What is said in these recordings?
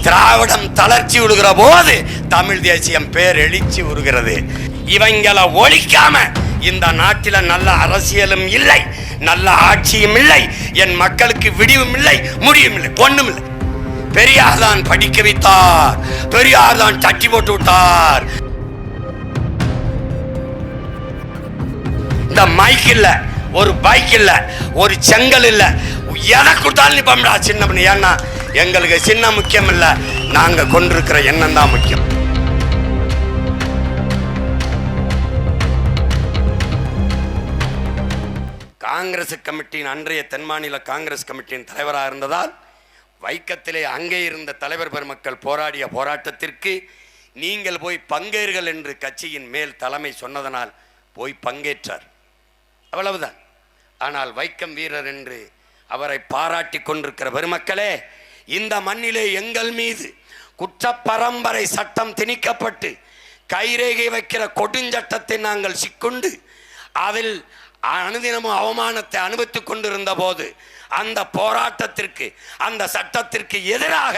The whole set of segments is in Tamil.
திராவிடம் தளர்ச்சி விடுகிற போது தமிழ் தேசியம் பேரெழுச்சி உருகிறது. இவங்களை ஒழிக்காம இந்த நாட்டில நல்ல அரசியலும் இல்லை, நல்ல ஆட்சியும் இல்லை, என் மக்களுக்கு விடிவும் இல்லை, முடியும் இல்லை, ஒண்ணும் இல்லை. பெரியார் தான் படிக்க வைத்தார், பெரியார் தான் தட்டி போட்டு விட்டார். இந்த மைக் இல்ல, ஒரு பைக் இல்ல, ஒரு செங்கல் இல்ல, எதை கொடுத்தாலும் நிப்பா சின்ன பண்ணி. ஏன்னா எங்களுக்கு சின்ன முக்கியம் இல்ல, நாங்க கொண்டிருக்கிற எண்ணம் தான் முக்கியம். காங்கிரஸ் கமிட்டியின் அன்றைய தென்மாநில காங்கிரஸ் கமிட்டியின் தலைவராக இருந்ததால் வைக்கத்திலே அங்கே இருந்த தலைவர் பெருமக்கள் போராடிய போராட்டத்திற்கு நீங்கள் போய் பங்கேறுகள் என்று கட்சியின் மேல் தலைமை சொன்னதனால் போய் பங்கேற்றார், அவ்வளவுதான். ஆனால் வைக்கம் வீரர் என்று அவரை பாராட்டி கொண்டிருக்கிற பெருமக்களே, இந்த மண்ணிலே எங்கள் மீது குற்ற பரம்பரை சட்டம் திணிக்கப்பட்டு கைரேகை வைக்கிற கொடுஞ்சட்டத்தை நாங்கள் சிக்கொண்டு அதில் அனுதினமும் அவமானத்தை அனுபவித்துக் கொண்டிருந்த போது அந்த போராட்டத்திற்கு, அந்த சட்டத்திற்கு எதிராக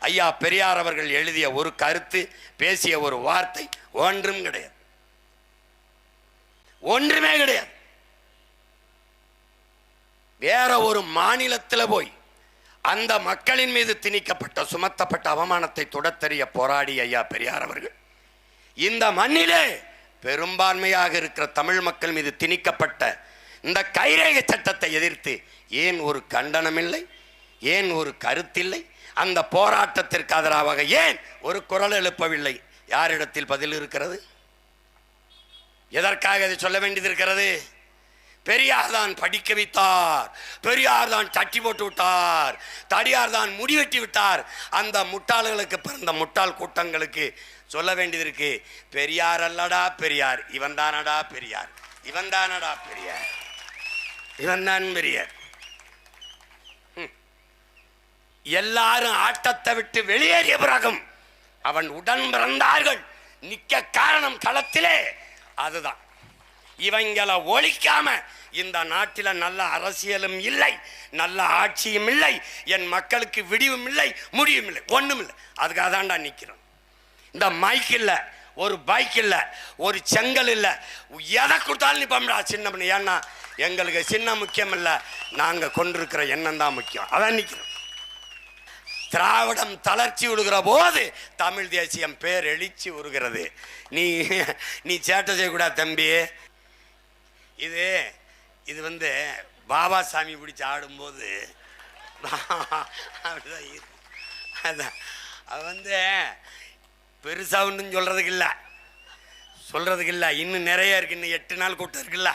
ஐயா பெரியார் அவர்கள் எழுதிய ஒரு கருத்து, பேசிய ஒரு வார்த்தை ஒன்றும் கிடையாது, ஒன்றுமே கிடையாது. வேற ஒரு மாநிலத்தில் போய் அந்த மக்களின் மீது திணிக்கப்பட்ட சுமத்தப்பட்ட அவமானத்தை தொடத்தறிய போராடி ஐயா பெரியார் அவர்கள் இந்த மண்ணிலே பெரும்பான்மையாக இருக்கிற தமிழ் மக்கள் மீது திணிக்கப்பட்ட இந்த கைரேகை சட்டத்தை எதிர்த்து ஏன் ஒரு கண்டனம் இல்லை, ஏன் ஒரு கருத்தில்லை, அந்த போராட்டத்திற்கு ஆதரவாக ஏன் ஒரு குரல் எழுப்பவில்லை? யாரிடத்தில் பதில் இருக்கிறது? எதற்காக இதை சொல்ல வேண்டியது இருக்கிறது? பெரியார் தான் படிக்க வைத்தார், பெரியார் தான் தட்டி போட்டு விட்டார், தடியார் தான் முடிவெட்டி விட்டார். அந்த முட்டாள்களுக்கு பிறந்த முட்டாள் கூட்டங்களுக்கு சொல்ல வேண்டியது இருக்கு, பெரியார் அல்லடா பெரியார், இவன் தானடா பெரியார், இவன் தானடா பெரியார், இவன் தான் பெரியார். எல்லாரும் ஆட்டத்தை விட்டு வெளியேறிய பிறகும் அவன் உடன் பிறந்தார்கள் நிக்க காரணம் களத்திலே அதுதான். இவங்களை ஒழிக்காம இந்த நாட்டில நல்ல அரசியலும் இல்லை, நல்ல ஆட்சியும் இல்லை, என் மக்களுக்கு விடிவும் இல்லை, முடியும் இல்லை, ஒண்ணும் இல்லை. அதுக்காக தான்டா நிக்கிறோம். இந்த மைக் இல்ல, ஒரு பைக் இல்ல, ஒரு செங்கல் இல்ல, எதை கொடுத்தாலும் நிப்பா சின்ன பண்ணி. ஏன்னா எங்களுக்கு சின்ன முக்கியம் இல்ல, நாங்க கொண்டிருக்கிற எண்ணம் தான் முக்கியம். அதான் நிக்கிறோம். திராவிடம் தளர்ச்சி விடுகிற போது தமிழ் தேசியம் பேரெழுச்சி உருகிறது. நீ சேட்டை செய்யக்கூடாது தம்பி. இது வந்து பாபா சாமி பிடிச்சி ஆடும்போது அப்படிதான். அதான் அது வந்து பெருசா ஒன்றும் சொல்றதுக்கு இல்லை, இன்னும் நிறைய இருக்கு. இன்னும் 8 நாள் கூட்டம் இருக்குல்ல,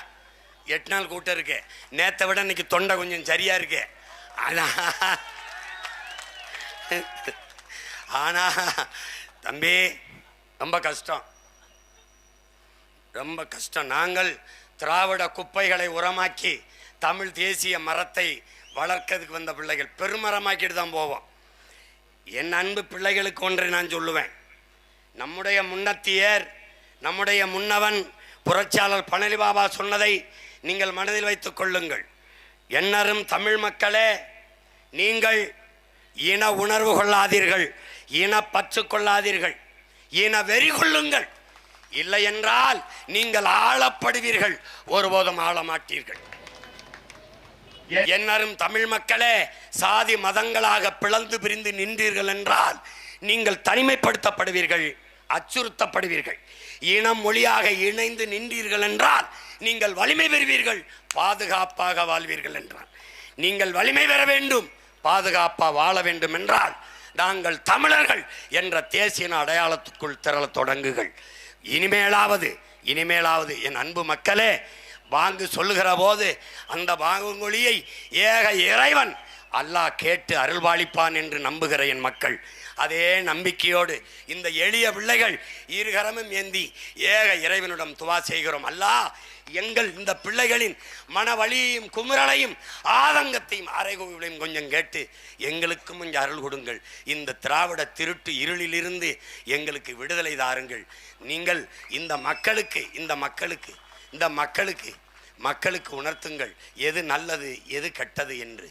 8 நாள் கூட்டம் இருக்கு. நேற்றை விட இன்னைக்கு தொண்டை கொஞ்சம் சரியா இருக்கு. ஆனா தம்பி ரொம்ப கஷ்டம், ரொம்ப கஷ்டம். நாங்கள் திராவிட குப்பைகளை உரமாக்கி தமிழ் தேசிய மரத்தை வளர்க்கிறதுக்கு வந்த பிள்ளைகள் பெருமரமாக்கிட்டு தான் போவோம். என் அன்பு பிள்ளைகளுக்கு ஒன்றை நான் சொல்லுவேன். நம்முடைய முன்னத்தியர், நம்முடைய முன்னவன் புரட்சியாளர் பழனி பாபா சொன்னதை நீங்கள் மனதில் வைத்துக் கொள்ளுங்கள். எண்ணரும் தமிழ் மக்களே, நீங்கள் இன உணர்வு கொள்ளாதீர்கள், இன பற்று கொள்ளாதீர்கள், இன வெறி கொள்ளுங்கள். இல்லை என்றால் நீங்கள் ஆளப்படுவீர்கள், ஒருபோதும் ஆள மாட்டீர்கள். எண்ணரும் தமிழ் மக்களே, சாதி மதங்களாக பிளந்து பிரிந்து நின்றீர்கள் என்றால் நீங்கள் தனிமைப்படுத்தப்படுவீர்கள், அச்சுறுத்தப்படுவீர்கள். இனம் மொழியாக இணைந்து நின்றீர்கள் என்றால் நீங்கள் வலிமை பெறுவீர்கள், பாதுகாப்பாக வாழ்வீர்கள் என்றால். நீங்கள் வலிமை பெற வேண்டும், பாதுகாப்பாக வாழ வேண்டும் என்றால் நாங்கள் தமிழர்கள் என்ற தேசிய அடையாளத்துக்குள் திரள தொடங்குகள். இனிமேலாவது என் அன்பு மக்களே, வாங்கு சொல்லுகிற போது அந்த வாங்குமொழியை ஏக இறைவன் அல்லாஹ் கேட்டு அருள்பாலிப்பான் என்று நம்புகிற என் மக்கள், அதே நம்பிக்கையோடு இந்த எளிய பிள்ளைகள் இருகரமும் ஏந்தி ஏக இறைவனிடம் துவா செய்கிறோம். அல்லாஹ் எங்கள் இந்த பிள்ளைகளின் மனவழியையும் குமுறலையும் ஆதங்கத்தையும் அறைகூவலையும் கொஞ்சம் கேட்டு எங்களுக்கும் கொஞ்சம் அருள் கொடுங்கள். இந்த திராவிட திருட்டு இருளிலிருந்து எங்களுக்கு விடுதலை தாருங்கள். நீங்கள் இந்த மக்களுக்கு உணர்த்துங்கள் எது நல்லது எது கெட்டது என்று.